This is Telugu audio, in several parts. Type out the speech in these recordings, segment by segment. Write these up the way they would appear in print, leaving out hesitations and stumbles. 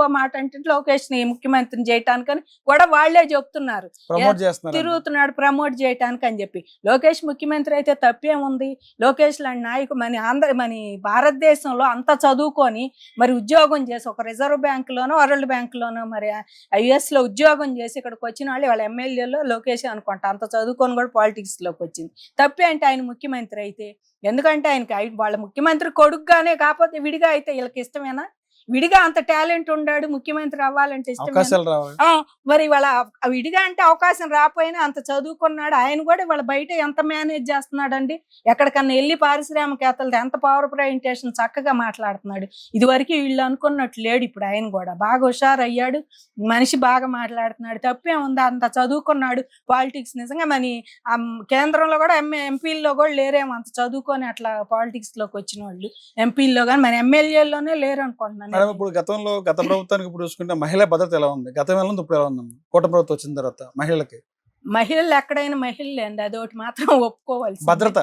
ఇంకో మాట అంటే లోకేష్ ని ముఖ్యమంత్రిని చేయటానికని కూడా వాళ్లే చెప్తున్నారు, తిరుగుతున్నాడు ప్రమోట్ చేయటానికి అని చెప్పి. లోకేష్ ముఖ్యమంత్రి అయితే తప్పేముంది? లోకేష్ లాంటి నాయకు మన భారతదేశంలో అంత చదువుకొని మరి ఉద్యోగం చేసి ఒక రిజర్వ్ బ్యాంకులోనో వరల్డ్ బ్యాంకులోనో మరి యుఎస్ లో ఉద్యోగం చేసి ఇక్కడికి వచ్చిన వాళ్ళు వాళ్ళ ఎమ్మెల్యేలో లోకేష్ అనుకుంటా అంత చదువుకొని కూడా పాలిటిక్స్ లోకి వచ్చింది. తప్పే అంటే ఆయన ముఖ్యమంత్రి అయితే? ఎందుకంటే ఆయనకి వాళ్ళ ముఖ్యమంత్రి కొడుకుగానే కాకపోతే విడిగా అయితే వీళ్ళకి ఇష్టమేనా? విడిగా అంత టాలెంట్ ఉన్నాడు, ముఖ్యమంత్రి అవ్వాలంటే ఇష్టం. మరి వాళ్ళ విడిగా అంటే అవకాశం రాకపోయినా అంత చదువుకున్నాడు ఆయన కూడా. వాళ్ళ బయట ఎంత మేనేజ్ చేస్తున్నాడండి? ఎక్కడికన్నా వెళ్ళి పారిశ్రామికవేత్తలతో ఎంత పవర్ ప్రజెంటేషన్ చక్కగా మాట్లాడుతున్నాడు. ఇది వరకు వీళ్ళు అనుకున్నట్లు లేడు. ఇప్పుడు ఆయన కూడా బాగా హుషారు అయ్యాడు, మనిషి బాగా మాట్లాడుతున్నాడు. తప్పే ఉందా? అంత చదువుకున్నాడు. పాలిటిక్స్ నిజంగా మన కేంద్రంలో కూడా ఎంపీల్లో కూడా లేరేమో అంత చదువుకొని అట్లా పాలిటిక్స్ లోకి వచ్చిన వాళ్ళు. ఎంపీల్లో కానీ మన ఎమ్మెల్యేలోనే లేరు అనుకుంటున్నాను. ఇప్పుడు గత ప్రభుత్వానికి ఇప్పుడు చూసుకుంటే మహిళా భద్రత ఎలా ఉంది? గతం ఎలా ఉంది, ఇప్పుడు ఎలా ఉంది? కూటమి ప్రభుత్వం వచ్చిన తర్వాత మహిళలు ఎక్కడైనా మహిళలే అండి, అదొకటి మాత్రం ఒప్పుకోవాలి. భద్రత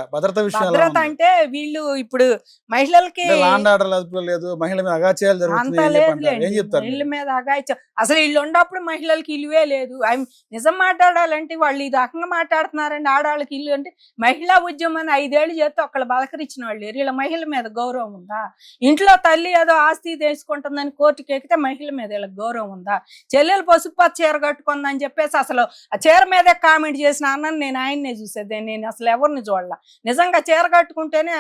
అంటే వీళ్ళు ఇప్పుడు మహిళలకి లేదు, మహిళల మీద అగాత్యాలు జరుగుతున్నాయి. మహిళల మీద అగాత్యం అసలు వీళ్ళు ఉన్నప్పుడు మహిళలకి ఇల్లువే లేదు. నిజం మాట్లాడాలంటే వాళ్ళు ఈ రకంగా మాట్లాడుతున్నారండి. ఆడవాళ్ళకి ఇల్లు అంటే మహిళా ఉద్యమం 5 ఏళ్ళు చేస్తే ఒకళ్ళు బలకరించిన వాళ్ళు లేరు. వీళ్ళ మహిళ మీద గౌరవం ఉందా? ఇంట్లో తల్లి ఏదో ఆస్తి తీసుకుంటుందని కోర్టుకి ఎక్కితే మహిళ మీద వీళ్ళకి గౌరవం ఉందా? చెల్లెలు పసుపు చీర కట్టుకుందని చెప్పేసి అసలు ఆ చీర మీద కామెంట్ చేసిన అన్నని నేను ఆయన్నే చూసేది. నేను అసలు ఎవరిని చూడాల. నిజంగా చీర కట్టుకుంటేనే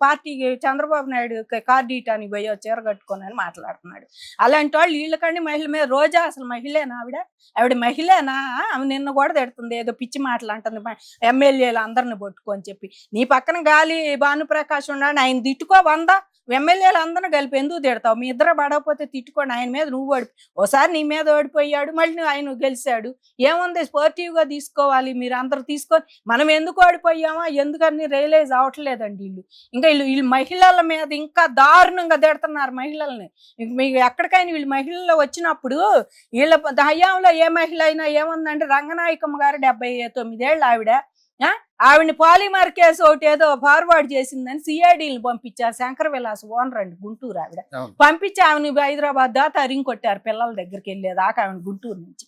పార్టీకి చంద్రబాబు నాయుడు కార్డు ఇయటానికి పోయో చీర కట్టుకొని అని మాట్లాడుతున్నాడు. అలాంటి వాళ్ళు వీళ్ళకండి మహిళ మీద. రోజా అసలు మహిళేనా? ఆవిడ మహిళేనా? ఆమె నిన్న కూడా తిడుతుంది, ఏదో పిచ్చి మాటలు అంటుంది ఎమ్మెల్యేలు అందరిని పట్టుకొని చెప్పి. నీ పక్కన గాలి భానుప్రకాష్ ఉన్నాడు, ఆయన తిట్టుకో 100 ఎమ్మెల్యేలు అందరిని కలిపి ఎందుకు తిడతావు? మీ ఇద్దరు పడకపోతే తిట్టుకోండి. ఆయన మీద నువ్వు ఓసారి నీ మీద ఓడిపోయాడు, మళ్ళీ ఆయన గెలిచాడు. ఏముంది, స్పోర్టివ్గా తీసుకోవాలి. మీరు అందరు తీసుకొని మనం ఎందుకు ఓడిపోయామా ఎందుకని రియలైజ్ అవ్వట్లేదండి వీళ్ళు. ఇంకా వీళ్ళు మహిళల మీద ఇంకా దారుణంగా తిడుతున్నారు మహిళల్ని. మీకు ఎక్కడికైనా వీళ్ళు మహిళల్లో వచ్చినప్పుడు వీళ్ళ హయాంలో ఏ మహిళ అయినా ఏముందంటే రంగనాయకమ్మ గారు 79 ఏళ్ళు ఆవిడని పాలిమర్ కేసు ఒకటి ఏదో ఫార్వర్డ్ చేసిందని సిఐడీని పంపించారు. శంకర విలాస్ ఓనర్ అండి, గుంటూరు. ఆవిడ పంపించి ఆమెను హైదరాబాద్ దాకా తరిగి కొట్టారు. పిల్లల దగ్గరికి వెళ్ళేదాకా ఆవిడ గుంటూరు నుంచి.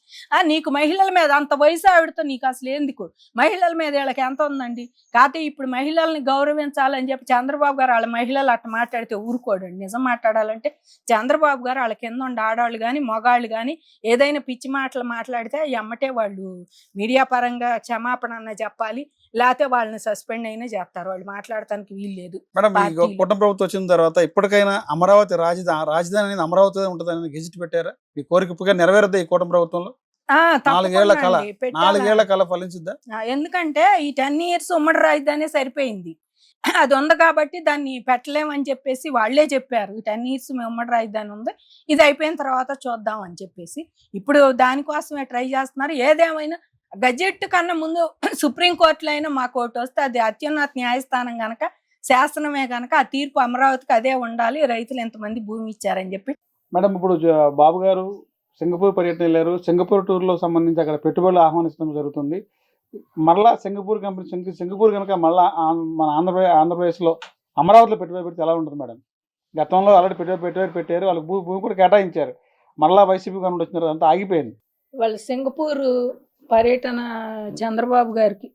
నీకు మహిళల మీద అంత వయసు ఆవిడతో నీకు అసలు ఎందుకు? మహిళల మీద వీళ్ళకి ఎంత ఉందండి? కాకపోతే ఇప్పుడు మహిళల్ని గౌరవించాలని చెప్పి చంద్రబాబు గారు వాళ్ళ మహిళలు అట్లా మాట్లాడితే ఊరుకోడండి. నిజం మాట్లాడాలంటే చంద్రబాబు గారు వాళ్ళ కింద ఉండే ఆడవాళ్ళు కానీ మగాళ్ళు కానీ ఏదైనా పిచ్చి మాటలు మాట్లాడితే ఎమ్మటే వాళ్ళు మీడియా పరంగా క్షమాపణ అన్న చెప్పాలి, లేకపోతే వాళ్ళని సస్పెండ్ అయినా చేస్తారు. వాళ్ళు మాట్లాడటానికి వీలు లేదు. మేడం, కూటమి ప్రభుత్వం వచ్చిన తర్వాత ఇప్పటికైనా అమరావతి రాజధాని అనేది అమరావతి ఉంటుందని గెజిట్ పెట్టారా? మీ కోరిక ఇప్పుడుగా నెరవేరదా ఈ కూటమి ప్రభుత్వంలో? 4 ఏళ్ల కళ ఫలించుద్దా? ఎందుకంటే ఈ 10 years ఉమ్మడి రాజధాని సరిపోయింది. అది ఉంది కాబట్టి దాన్ని పెట్టలేమని చెప్పేసి వాళ్ళే చెప్పారు. 10 years ఉమ్మడి రాజధాని ఉంది, ఇది అయిపోయిన తర్వాత చూద్దాం అని చెప్పేసి ఇప్పుడు దానికోసమే ట్రై చేస్తున్నారు. ఏదేమైనా గజెట్ కన్నా ముందు సుప్రీంకోర్టులో అయినా మాకు ఒకటి వస్తే అది అత్యున్నత న్యాయస్థానం కనుక శాసనమే కనుక ఆ తీర్పు అమరావతికి అదే ఉండాలి, రైతులు ఎంతమంది భూమి ఇచ్చారని చెప్పి. మేడం, ఇప్పుడు బాబు గారు సింగపూర్ పర్యటన వెళ్ళారు. సింగపూర్ టూర్లో సంబంధించి అక్కడ పెట్టుబడులు ఆహ్వానించడం జరుగుతుంది. మరలా సింగపూర్ కంపెనీ సింగపూర్ కనుక మళ్ళీ మన ఆంధ్రప్రదేశ్లో అమరావతిలో పెట్టుబడి పెడితే ఎలా ఉంటుంది మేడం? గతంలో ఆల్రెడీ పెట్టుబడి పెట్టారు, వాళ్ళకి భూమి కూడా కేటాయించారు. మళ్ళీ వైసీపీ గవర్నమెంట్ వచ్చిన తర్వాత అంతా ఆగిపోయింది. వాళ్ళు సింగపూర్ పర్యటన చంద్రబాబు గారికి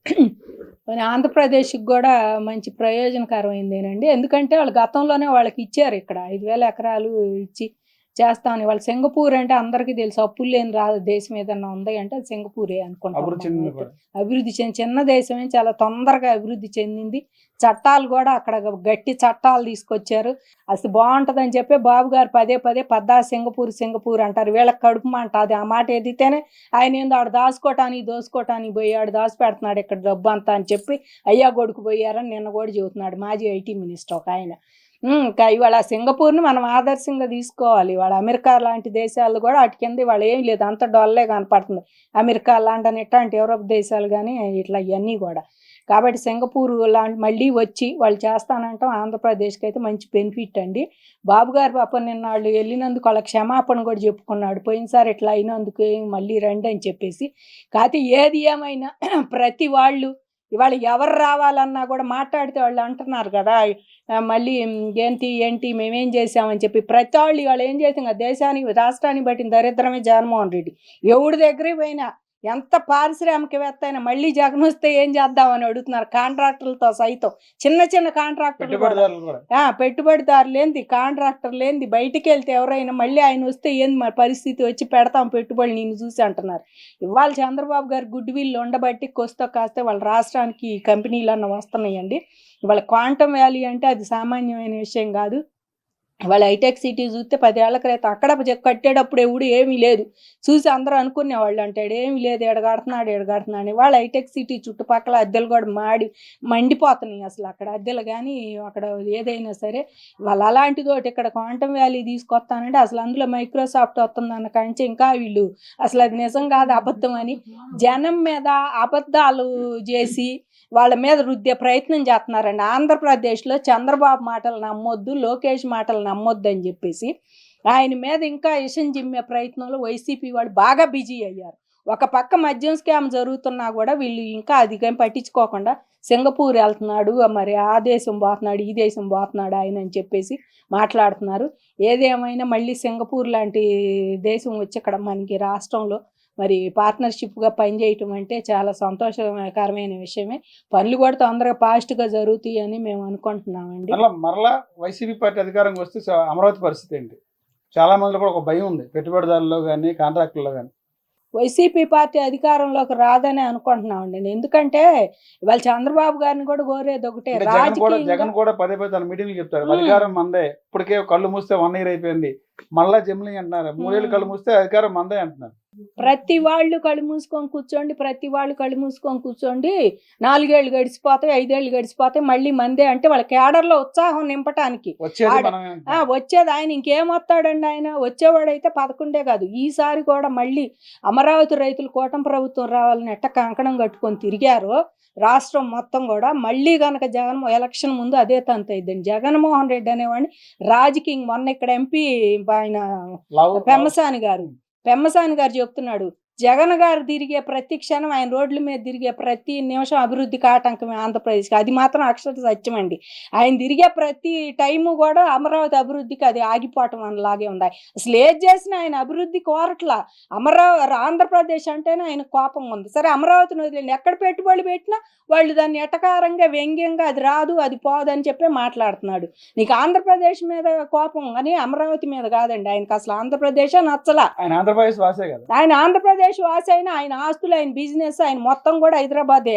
మన ఆంధ్రప్రదేశ్కి కూడా మంచి ప్రయోజనకరమైందేనండి. ఎందుకంటే వాళ్ళు గతంలోనే వాళ్ళకి ఇచ్చారు, ఇక్కడ 5,000 ఎకరాలు ఇచ్చి చేస్తామని. వాళ్ళు సింగపూర్ అంటే అందరికీ తెలుసు, అప్పులు లేని దేశం ఏదన్నా ఉంది అంటే అది సింగపూరే అనుకుంటాం. అభివృద్ధి చిన్న దేశమే, చాలా తొందరగా అభివృద్ధి చెందింది. చట్టాలు కూడా అక్కడ గట్టి చట్టాలు తీసుకొచ్చారు. అసలు బాగుంటుందని చెప్పి బాబు గారు పదే పద్దా సింగపూర్ అంటారు. వీళ్ళకి కడుపు మంట. అది ఆ మాట ఎదితేనే ఆయన ఏందో ఆడు దోసుకోవటానికి పోయాడు, దాచి పెడుతున్నాడు ఇక్కడ డబ్బు అంతా అని చెప్పి అయ్యా కొడుకు పోయారని నిన్న కూడా చెబుతున్నాడు మాజీ ఐటీ మినిస్టర్ ఒక ఆయన. ఇవాళ సింగపూర్ని మనం ఆదర్శంగా తీసుకోవాలి. వాళ్ళ అమెరికా లాంటి దేశాలు కూడా వాటి కింద వాళ్ళు ఏం లేదు, అంత డొల్లే కనపడుతుంది. అమెరికా, లండన్ ఇట్లాంటి యూరోప్ దేశాలు కానీ ఇట్లా ఇవన్నీ కూడా. కాబట్టి సింగపూర్ లాంటి మళ్ళీ వచ్చి వాళ్ళు చేస్తానంటాం ఆంధ్రప్రదేశ్కి అయితే మంచి బెనిఫిట్ అండి. బాబు గారు పాపం నిన్న వాళ్ళు వెళ్ళినందుకు వాళ్ళ క్షమాపణ కూడా చెప్పుకున్నాడు. పోయినసారి ఇట్లా అయినందుకు మళ్ళీ రండి అని చెప్పేసి. కాకపోతే ఏది ఏమైనా ప్రతి వాళ్ళు ఇవాళ ఎవరు రావాలన్నా కూడా మాట్లాడితే వాళ్ళు అంటున్నారు కదా, మళ్ళీ ఏంటి ఏంటి మేమేం చేసామని చెప్పి ప్రతి వాళ్ళు ఇవాళ ఏం చేసాం, దేశానికి రాష్ట్రానికి పట్టిన దరిద్రమే జగన్మోహన్ రెడ్డి. ఎవడి దగ్గరికి పోయినా ఎంత పారిశ్రామికవేత్త అయినా మళ్ళీ జగన్ వస్తే ఏం చేద్దామని అడుగుతున్నారు, కాంట్రాక్టర్లతో సైతం. చిన్న చిన్న కాంట్రాక్టర్లు పెట్టుబడిదారులు ఏంది, కాంట్రాక్టర్లు ఏంది, బయటికి వెళ్తే ఎవరైనా మళ్ళీ ఆయన వస్తే ఏంది మరి పరిస్థితి, వచ్చి పెడతాం పెట్టుబడులు నేను చూసి అంటున్నారు. ఇవాళ చంద్రబాబు గారు గుడ్ విల్ ఉండబట్టి కొస్తో కాస్తే వాళ్ళ రాష్ట్రానికి కంపెనీలు అన్న వస్తున్నాయండి. ఇవాళ క్వాంటమ్ వ్యాలీ అంటే అది సామాన్యమైన విషయం కాదు. వాళ్ళ హైటెక్ సిటీ చూస్తే 10 ఏళ్ల క్రితం అక్కడ కట్టేటప్పుడు ఎవడు ఏమీ లేదు, చూసి అందరూ అనుకునేవాళ్ళు అంటాడు ఏమీ లేదు, ఎడగడుతున్నాడు అని. వాళ్ళ హైటెక్ సిటీ చుట్టుపక్కల అద్దెలు కూడా మండిపోతున్నాయి అసలు అక్కడ అద్దెలు. కానీ అక్కడ ఏదైనా సరే వాళ్ళు అలాంటిది ఒకటి ఇక్కడ క్వాంటమ్ వ్యాలీ తీసుకొస్తానంటే అసలు అందులో మైక్రోసాఫ్ట్ వస్తుందన్న కంచి ఇంకా వీళ్ళు అసలు అది నిజం కాదు అబద్ధం అని జనం మీద అబద్ధాలు చేసి వాళ్ళ మీద రుద్దే ప్రయత్నం చేస్తున్నారండి. ఆంధ్రప్రదేశ్లో చంద్రబాబు మాటలు నమ్మొద్దు, లోకేష్ మాటలు నమ్మొద్దు అని చెప్పేసి ఆయన మీద ఇంకా విషం జిమ్మే ప్రయత్నంలో వైసీపీ వాళ్ళు బాగా బిజీ అయ్యారు. ఒక పక్క మద్యం స్కామ్ జరుగుతున్నా కూడా వీళ్ళు ఇంకా అధికం పట్టించుకోకుండా సింగపూర్ వెళ్తున్నాడు, మరి ఆ దేశం పోతున్నాడు, ఈ దేశం పోతున్నాడు ఆయన అని చెప్పేసి మాట్లాడుతున్నారు. ఏదేమైనా మళ్ళీ సింగపూర్ లాంటి దేశం వచ్చి ఇక్కడ మనకి రాష్ట్రంలో మరి పార్ట్నర్షిప్గా పనిచేయటం అంటే చాలా సంతోషకరమైన విషయమే. పనులు కూడా తొందరగా ఫాస్ట్గా జరుగుతాయి అని మేము అనుకుంటున్నామండి. మరలా వైసీపీ పార్టీ అధికారంకి వస్తే అమరావతి పరిస్థితి ఏంటి? చాలా మందిలో కూడా ఒక భయం ఉంది, పెట్టుబడిదారుల్లో కానీ కాంట్రాక్టుల్లో కానీ. వైసీపీ పార్టీ అధికారంలోకి రాదని అనుకుంటున్నామండి. ఎందుకంటే ఇవాళ చంద్రబాబు గారిని కూడా కోరేది ఒకటే, జగన్ కూడా పదే తన మీటింగ్లు చెప్తారు అధికారం మందే, ఇప్పటికే కళ్ళు మూస్తే 1 year అయిపోయింది, మళ్ళా జమ్లీ అంటున్నారు, 3 ఏళ్ళు కళ్ళు మూస్తే అధికారం మందే అంటున్నారు. ప్రతి వాళ్ళు కళ్ళు మూసుకొని కూర్చోండి, 4 ఏళ్ళు గడిచిపోతాయి, 5 ఏళ్ళు గడిచిపోతాయి, మళ్ళీ మందే అంటే వాళ్ళ కేడర్లో ఉత్సాహం నింపటానికి వచ్చేది ఆయన. ఇంకేమొస్తాడండి ఆయన? వచ్చేవాడైతే 11 కాదు, ఈసారి కూడా మళ్ళీ అమరావతి రైతులు కూటమి ప్రభుత్వం రావాలని ఎట్ట కంకణం కట్టుకొని తిరిగారో రాష్ట్రం మొత్తం కూడా మళ్ళీ కనుక ఎలక్షన్ ముందు అదే తంత అయిద్దండి. జగన్మోహన్ రెడ్డి అనేవాడిని రాజకీయం మొన్న ఇక్కడ ఎంపీ ఆయన పెమ్మసాని గారు చెప్తున్నాడు, జగన్ గారు తిరిగే ప్రతి క్షణం, ఆయన రోడ్ల మీద తిరిగే ప్రతి నిమిషం అభివృద్ధికి ఆటంకమే ఆంధ్రప్రదేశ్కి. అది మాత్రం అక్షర సత్యం అండి. ఆయన తిరిగే ప్రతి టైము కూడా అమరావతి అభివృద్ధికి అది ఆగిపోవటం అనలాగే ఉంది. అసలు ఏది చేసినా ఆయన అభివృద్ధి కోరట్లా. ఆంధ్రప్రదేశ్ అంటేనే ఆయన కోపం ఉంది. సరే అమరావతిని వదిలేండి, ఎక్కడ పెట్టుబడి పెట్టినా వాళ్ళు దాన్ని ఎటకారంగా వ్యంగ్యంగా అది రాదు అది పోదు అని చెప్పి మాట్లాడుతున్నాడు. నీకు ఆంధ్రప్రదేశ్ మీద కోపం అని అమరావతి మీద కాదండి. ఆయనకు అసలు ఆంధ్రప్రదేశ్ నచ్చలా. ఆయన ఆంధ్రప్రదేశ్ వాసే కదా, ఆయన ఆంధ్రప్రదేశ్ వాసి అయినా ఆయన ఆస్తులు, ఆయన బిజినెస్, ఆయన మొత్తం కూడా హైదరాబాదే.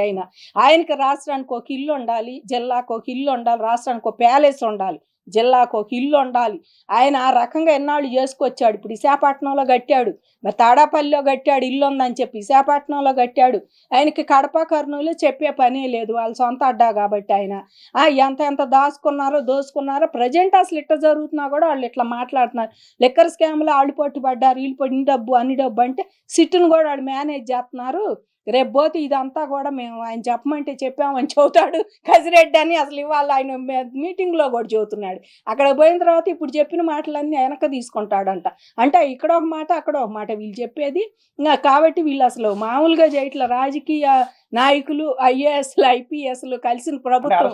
ఆయనకి రాష్ట్రానికి ఒక ఇల్లు ఉండాలి, జిల్లాకు ఒక ఇల్లు ఉండాలి, రాష్ట్రానికి ఒక ప్యాలెస్ ఉండాలి, జిల్లాకు ఒక ఇల్లు ఉండాలి. ఆయన ఆ రకంగా ఎన్నాళ్ళు చేసుకొచ్చాడు. ఇప్పుడు విశాఖపట్నంలో కట్టాడు, మరి తాడాపల్లిలో కట్టాడు, ఇల్లు ఉందని చెప్పి విశాఖపట్నంలో కట్టాడు. ఆయనకి కడప కర్నూలు చెప్పే పనే లేదు, వాళ్ళ సొంత అడ్డా కాబట్టి. ఆయన ఎంత దోసుకున్నారో ప్రజెంట్ అసలు ఇట్లా జరుగుతున్నా కూడా వాళ్ళు ఇట్లా మాట్లాడుతున్నారు. లిక్కర్ స్కామ్లో వాళ్ళు పట్టుబడ్డారు, వీళ్ళు పట్టిన అన్ని డబ్బు అంటే సిట్టును కూడా వాళ్ళు మేనేజ్ చేస్తున్నారు. రేపు పోతే ఇదంతా కూడా మేము ఆయన చెప్పమంటే చెప్పామని చెబుతాడు కసిరెడ్డి అని. అసలు ఇవాళ ఆయన మీటింగ్లో కూడా చెబుతున్నాడు. అక్కడ పోయిన తర్వాత ఇప్పుడు చెప్పిన మాటలన్నీ వెనక తీసుకుంటాడంట. అంటే ఇక్కడ ఒక మాట అక్కడ ఒక మాట వీళ్ళు చెప్పేది. కాబట్టి వీళ్ళు అసలు మామూలుగా చేయట్ల. రాజకీయ నాయకులు, IASలు, IPSలు కలిసిన ప్రభుత్వం